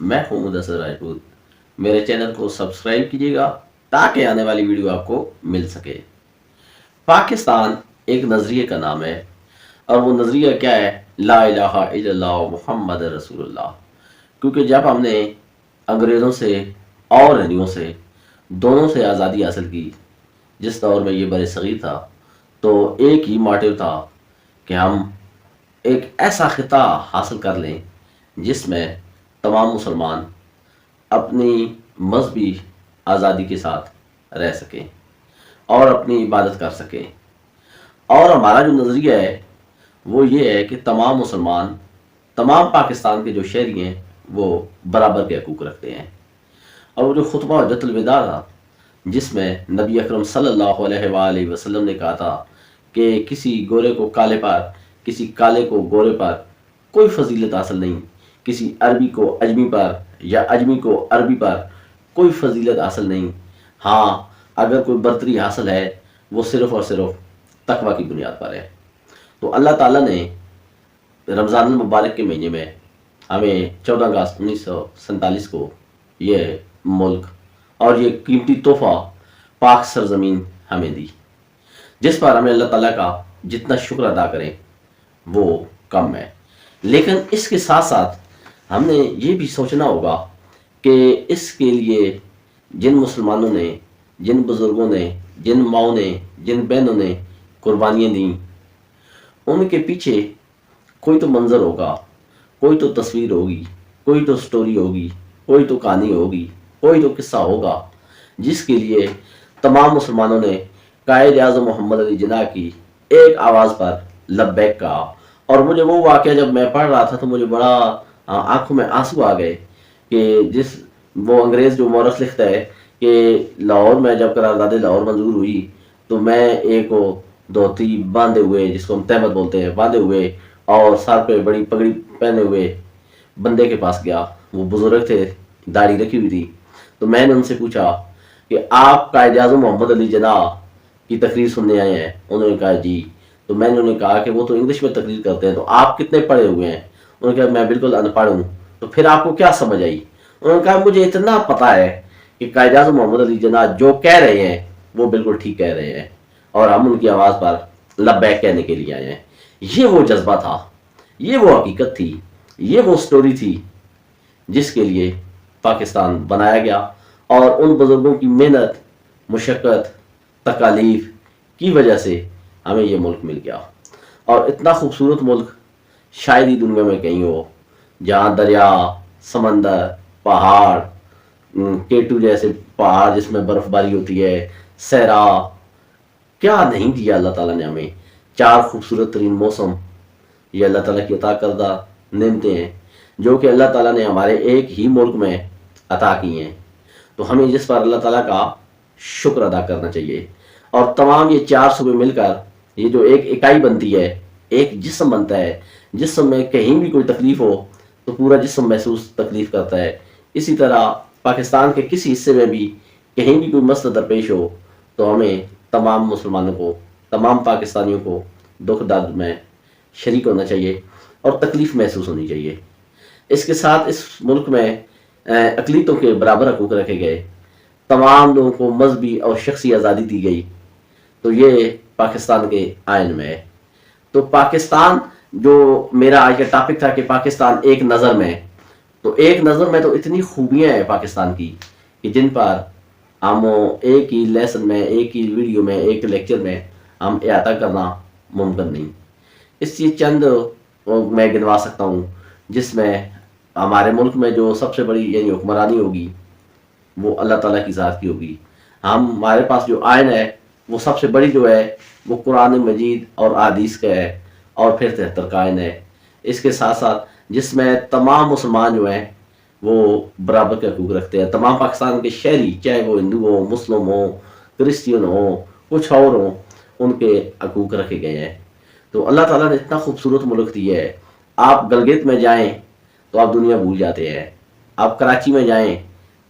میں ہوں مدثر راجپوت. میرے چینل کو سبسکرائب کیجیے گا تاکہ آنے والی ویڈیو آپ کو مل سکے. پاکستان ایک نظریے کا نام ہے اور وہ نظریہ کیا ہے؟ لا الہ الا اللہ محمد رسول اللہ. کیونکہ جب ہم نے انگریزوں سے اور ہندیوں سے دونوں سے آزادی حاصل کی، جس دور میں یہ بر صغیر تھا، تو ایک ہی موٹیو تھا کہ ہم ایک ایسا خطہ حاصل کر لیں جس میں تمام مسلمان اپنی مذہبی آزادی کے ساتھ رہ سکیں اور اپنی عبادت کر سکیں. اور ہمارا جو نظریہ ہے وہ یہ ہے کہ تمام مسلمان، تمام پاکستان کے جو شہری ہیں وہ برابر کے حقوق رکھتے ہیں. اور وہ جو خطبہ حجۃ الوداع تھا، جس میں نبی اکرم صلی اللہ علیہ وآلہ وسلم نے کہا تھا کہ کسی گورے کو کالے پر، کسی کالے کو گورے پر کوئی فضیلت حاصل نہیں، کسی عربی کو اجمی پر یا اجمی کو عربی پر کوئی فضیلت حاصل نہیں. ہاں، اگر کوئی برتری حاصل ہے وہ صرف اور صرف تقوی کی بنیاد پر ہے. تو اللہ تعالیٰ نے رمضان المبارک کے مہینے میں ہمیں 14 اگست 1947 کو یہ ملک اور یہ قیمتی تحفہ پاک سرزمین ہمیں دی، جس پر ہمیں اللہ تعالیٰ کا جتنا شکر ادا کریں وہ کم ہے. لیکن اس کے ساتھ ساتھ ہم نے یہ بھی سوچنا ہوگا کہ اس کے لیے جن مسلمانوں نے، جن بزرگوں نے، جن ماؤں نے، جن بہنوں نے قربانیاں دیں، ان کے پیچھے کوئی تو منظر ہوگا، کوئی تو تصویر ہوگی، کوئی تو سٹوری ہوگی، کوئی تو کہانی ہوگی، کوئی تو قصہ ہوگا، جس کے لیے تمام مسلمانوں نے قائد اعظم محمد علی جناح کی ایک آواز پر لبیک کہا. اور مجھے وہ واقعہ جب میں پڑھ رہا تھا تو مجھے بڑا آنکھوں میں آنسو آ گئے کہ جس وہ انگریز جو مورخ لکھتا ہے کہ لاہور میں جب قرارداد لاہور منظور ہوئی تو میں ایک دھوتی باندھے ہوئے، جس کو ہم تہمت بولتے ہیں، باندھے ہوئے اور سر پہ بڑی پگڑی پہنے ہوئے بندے کے پاس گیا. وہ بزرگ تھے، داڑھی رکھی ہوئی تھی. تو میں نے ان سے پوچھا کہ آپ قائد اعظم محمد علی جناح کی تقریر سننے آئے ہیں؟ انہوں نے کہا جی. تو میں نے انہیں کہا کہ وہ تو انگلش میں تقریر کرتے ہیں، تو آپ کتنے پڑھے ہوئے ہیں؟ انہوں نے کہا میں بالکل ان پڑھ ہوں. تو پھر آپ کو کیا سمجھ آئی؟ انہوں نے کہا مجھے اتنا پتا ہے کہ قائد اعظم محمد علی جناح جو کہہ رہے ہیں وہ بالکل ٹھیک کہہ رہے ہیں اور ہم ان کی آواز پر لبیک کہنے کے لیے آئے ہیں. یہ وہ جذبہ تھا، یہ وہ حقیقت تھی، یہ وہ سٹوری تھی جس کے لیے پاکستان بنایا گیا. اور ان بزرگوں کی محنت، مشقت، تکالیف کی وجہ سے ہمیں یہ ملک مل گیا. اور اتنا خوبصورت ملک شاید ہی دنیا میں کہیں ہو، جہاں دریا، سمندر، پہاڑ، کیٹو جیسے پہاڑ جس میں برف باری ہوتی ہے، صحرا، کیا نہیں دیا اللہ تعالیٰ نے ہمیں. 4 خوبصورت ترین موسم، یہ اللہ تعالیٰ کی عطا کردہ نعمتیں ہیں جو کہ اللہ تعالیٰ نے ہمارے ایک ہی ملک میں عطا کی ہیں. تو ہمیں جس پر اللہ تعالیٰ کا شکر ادا کرنا چاہیے. اور تمام یہ 4 صوبے مل کر یہ جو ایک اکائی بنتی ہے، ایک جسم بنتا ہے. جسم میں کہیں بھی کوئی تکلیف ہو تو پورا جسم محسوس تکلیف کرتا ہے. اسی طرح پاکستان کے کسی حصے میں بھی کہیں بھی کوئی مسئلہ درپیش ہو تو ہمیں تمام مسلمانوں کو، تمام پاکستانیوں کو دکھ درد میں شریک ہونا چاہیے اور تکلیف محسوس ہونی چاہیے. اس کے ساتھ اس ملک میں اقلیتوں کے برابر حقوق رکھے گئے، تمام لوگوں کو مذہبی اور شخصی آزادی دی گئی. تو یہ پاکستان کے آئین میں ہے. تو پاکستان جو میرا آج کا ٹاپک تھا کہ پاکستان ایک نظر میں، تو ایک نظر میں تو اتنی خوبیاں ہیں پاکستان کی کہ جن پر ہم ایک ہی لیسن میں، ایک ہی ویڈیو میں، ایک لیکچر میں ہم احاطہ کرنا ممکن نہیں. اس چیز چند میں گنوا سکتا ہوں جس میں ہمارے ملک میں جو سب سے بڑی یعنی حکمرانی ہوگی وہ اللہ تعالیٰ کی ذات کی ہوگی. ہمارے پاس جو آئین ہے وہ سب سے بڑی جو ہے وہ قرآن مجید اور احادیث کا ہے، اور پھر 73 کا آئین ہے. اس کے ساتھ ساتھ جس میں تمام مسلمان جو ہیں وہ برابر کے حقوق رکھتے ہیں. تمام پاکستان کے شہری، چاہے وہ ہندو ہوں، مسلم ہوں، کرسچین ہوں، کچھ اور ہوں، ان کے حقوق رکھے گئے ہیں. تو اللہ تعالیٰ نے اتنا خوبصورت ملک دیا ہے. آپ گلگت میں جائیں تو آپ دنیا بھول جاتے ہیں. آپ کراچی میں جائیں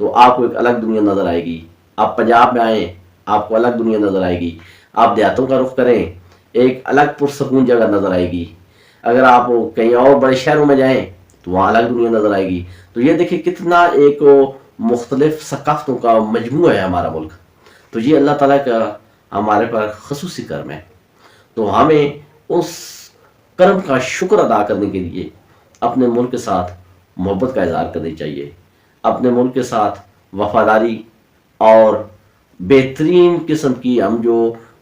تو آپ کو ایک الگ دنیا نظر آئے گی. آپ پنجاب میں آئیں آپ کو الگ دنیا نظر آئے گی. آپ دیہاتوں کا رخ کریں ایک الگ پرسکون جگہ نظر آئے گی. اگر آپ کہیں اور بڑے شہروں میں جائیں تو वहाँ अलग दुनिया नजर आएगी। तो ये देखिए कितना एक मुख्तलिफ सकाफ़तों का मजमूआ है हमारा मुल्क। तो ये अल्लाह ताला का हमारे पर खसूसी करम है। तो हमें उस करम का शुक्र अदा करने के लिए अपने मुल्क के साथ मोहब्बत का इजहार करनी चाहिए, अपने मुल्क के साथ वफादारी और बेहतरीन किस्म की हम जो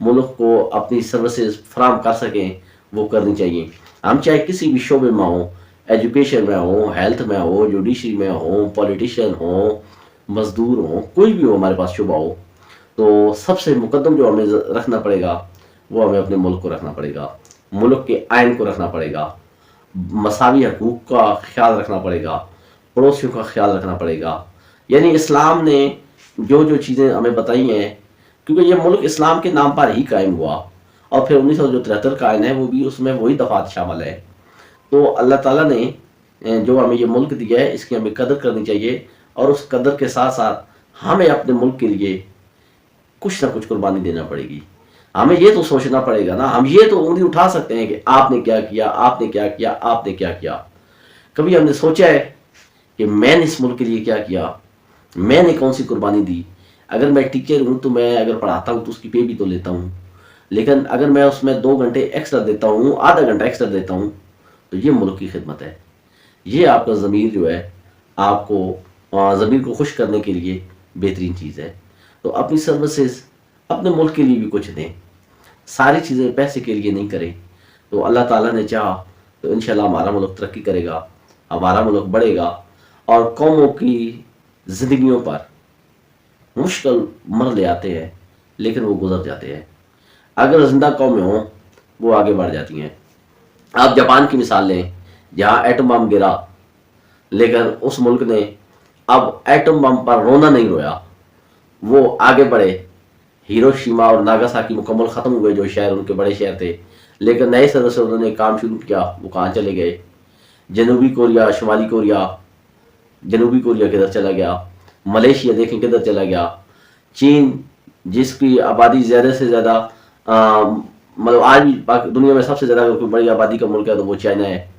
मुल्क को अपनी सर्विसेज फराम कर सकें वो करनी चाहिए। हम चाहे किसी भी शोबे में हों, एजुकेशन में हो, हेल्थ में हो, जुडिशरी में हो, पॉलिटिशियन हो, मजदूर हो, कोई भी हो हमारे पास शुबा हो, तो सबसे मुकद्दम जो हमें रखना पड़ेगा वो हमें अपने मुल्क को रखना पड़ेगा, मुल्क के आइन को रखना पड़ेगा, मसावी हकूक़ का ख्याल रखना पड़ेगा, पड़ोसियों का ख्याल रखना पड़ेगा। यानी इस्लाम ने जो जो चीज़ें हमें बताई हैं, क्योंकि ये मुल्क इस्लाम के नाम पर ही कायम हुआ और फिर 1973 का आइन है वो भी उसमें वही दफ़ात शामिल है। तो अल्लाह ताला ने जो हमें ये मुल्क दिया है इसकी हमें कदर करनी चाहिए और उस कदर के साथ साथ हमें अपने मुल्क के लिए कुछ ना कुछ कुर्बानी देना पड़ेगी। हमें ये तो सोचना पड़ेगा ना, हम ये तो उंगली उठा सकते हैं कि आपने क्या किया, आपने क्या किया, आपने क्या किया। कभी हमने सोचा है कि मैंने इस मुल्क के लिए क्या किया, मैंने कौन सी कुर्बानी दी। अगर मैं टीचर हूँ तो मैं अगर पढ़ाता हूँ तो उसकी पे भी तो लेता हूँ, लेकिन अगर मैं उसमें 2 घंटे एक्स्ट्रा देता हूँ, आधा घंटा एक्स्ट्रा देता हूँ, तो ये मुल्क की खिदमत है। ये आपका ज़मीर जो है, आपको ज़मीर को खुश करने के लिए बेहतरीन चीज़ है। तो अपनी सर्विसेज अपने मुल्क के लिए भी कुछ दें, सारी चीज़ें पैसे के लिए नहीं करें। तो अल्लाह ताला ने चाहा तो इंशाल्लाह हमारा मुल्क तरक्की करेगा, हमारा मुल्क बढ़ेगा और कौमों की ज़िंदगियों पर मुश्किल मरले आते हैं लेकिन वो गुजर जाते हैं। अगर जिंदा कौमें हों वो आगे बढ़ जाती हैं। आप जापान की मिसाल लें, जहाँ एटम बम गिरा लेकिन उस मुल्क ने अब एटम बम पर रोना नहीं रोया, वो आगे बढ़े। हिरोशिमा और नागासाकी मुकम्मल ख़त्म हुए जो शहर उनके बड़े शहर थे, लेकिन नए सिरे से उन्होंने काम शुरू किया। वो कहाँ चले गए? जनूबी कोरिया, शुमाली कोरिया, जनूबी कोरिया किधर चला गया, मलेशिया देखें किधर चला गया, चीन जिसकी आबादी ज़्यादा से ज़्यादा मतलब आज भी दुनिया में सबसे ज़्यादा कोई बड़ी आबादी का मुल्क है तो वो चाइना है,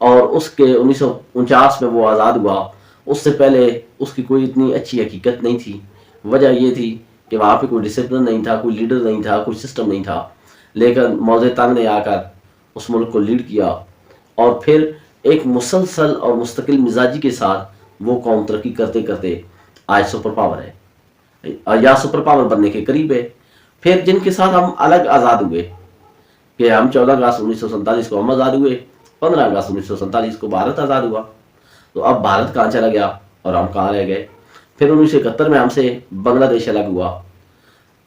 और उसके 1949 में वो आज़ाद हुआ। उससे पहले उसकी कोई इतनी अच्छी हकीकत नहीं थी। वजह ये थी कि वहाँ पे कोई डिसिप्लिन नहीं था, कोई लीडर नहीं था, कोई सिस्टम नहीं था। लेकिन मौज़े तंग ने आकर उस मुल्क को लीड किया और फिर एक मुसलसल और मुस्तकिल मिजाजी के साथ वो कौम तरक्की करते करते आज सुपर पावर है या सुपर पावर बनने के करीब है। फिर जिनके साथ हम अलग आज़ाद हुए कि हम 14 अगस्त 1947 को हम आज़ाद हुए, 15 अगस्त 1947 को भारत आज़ाद हुआ। तो अब भारत कहाँ चला गया और हम कहाँ रह गए? फिर 1971 में हमसे बांग्लादेश अलग हुआ।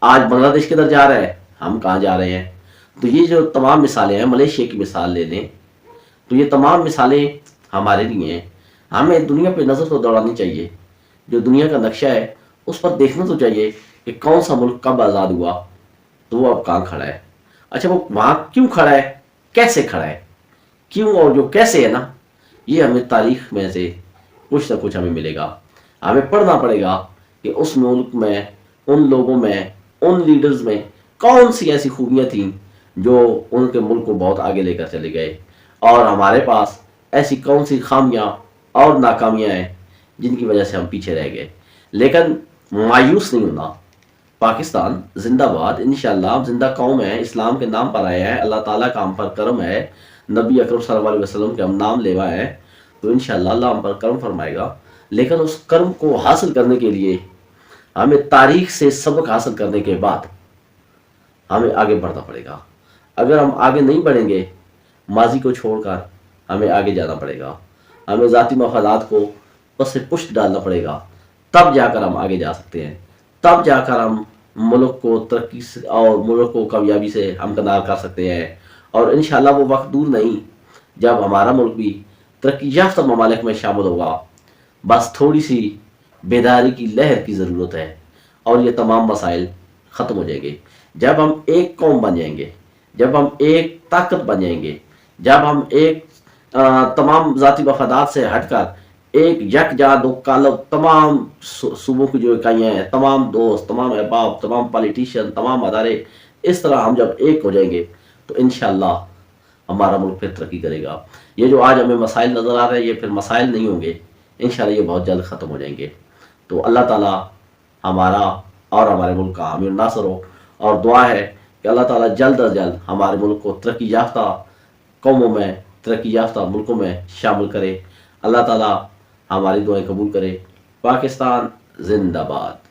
आज बांग्लादेश किधर जा रहा है, हम कहाँ जा रहे हैं? तो ये जो तमाम मिसालें हैं, मलेशिया की मिसाल ले लें, तो ये तमाम मिसालें हमारे लिए हैं। हमें दुनिया पे नज़र तो दौड़ानी चाहिए, जो दुनिया का नक्शा है उस पर देखना तो चाहिए कि कौन सा मुल्क कब आज़ाद हुआ, तो वो अब कहाँ खड़ा है। अच्छा, वो वहाँ क्यों खड़ा है, कैसे खड़ा है, क्यों और जो कैसे है ना, ये हमें तारीख में से कुछ ना कुछ हमें मिलेगा। हमें पढ़ना पड़ेगा कि उस मुल्क में, उन लोगों में, उन लीडर्स में कौन सी ऐसी खूबियाँ थीं जो उनके मुल्क को बहुत आगे लेकर चले गए, और हमारे पास ऐसी कौन सी खामियाँ और नाकामियाँ हैं जिनकी वजह से हम पीछे रह गए। लेकिन मायूस नहीं होना। पाकिस्तान जिंदाबाद, इंशाअल्लाह जिंदा कौम है, इस्लाम के नाम पर आए हैं, अल्लाह ताला का हम पर करम है, नबी अकरम सल्लल्लाहु अलैहि वसल्लम के हम नाम लेवा है, तो इंशाअल्लाह अल्लाह हम पर करम फरमाएगा। लेकिन उस कर्म को हासिल करने के लिए हमें तारीख से सबक हासिल करने के बाद हमें आगे बढ़ना पड़ेगा। अगर हम आगे नहीं बढ़ेंगे, माजी को छोड़कर हमें आगे जाना पड़ेगा, हमें ज़ाती मफादात को बस से पुष्ट डालना पड़ेगा, तब जाकर हम आगे जा सकते हैं, तब जाकर हम मुल्क को तरक्की से और मुल्क को कामयाबी से हमकनार कर सकते हैं। और इंशाअल्लाह वो वक्त दूर नहीं जब हमारा मुल्क भी तरक्की याफ्ता ममालिक में शामिल होगा। बस थोड़ी सी बेदारी की लहर की ज़रूरत है और ये तमाम मसाइल ख़त्म हो जाएंगे जब हम एक कौम बन जाएंगे, जब हम एक ताकत बन जाएंगे, जब हम एक तमाम ज़ाती मफादात से हटकर एक यकजा दो कालब तमाम सूबों की जो इकाइयाँ हैं, तमाम दोस्त, तमाम अहबाब, तमाम पॉलिटिशियन, तमाम अदारे, इस तरह हम जब एक हो जाएंगे तो इंशाअल्लाह हमारा मुल्क फिर तरक्की करेगा। یہ جو آج ہمیں مسائل نظر آ رہے ہیں یہ پھر مسائل نہیں ہوں گے، انشاءاللہ یہ بہت جلد ختم ہو جائیں گے۔ تو اللہ تعالیٰ ہمارا اور ہمارے ملک کا حامی ناصر ہو، اور دعا ہے کہ اللہ تعالیٰ جلد از جلد ہمارے ملک کو ترقی یافتہ قوموں میں، ترقی یافتہ ملکوں میں شامل کرے۔ اللہ تعالیٰ ہماری دعائیں قبول کرے۔ پاکستان زندہ باد۔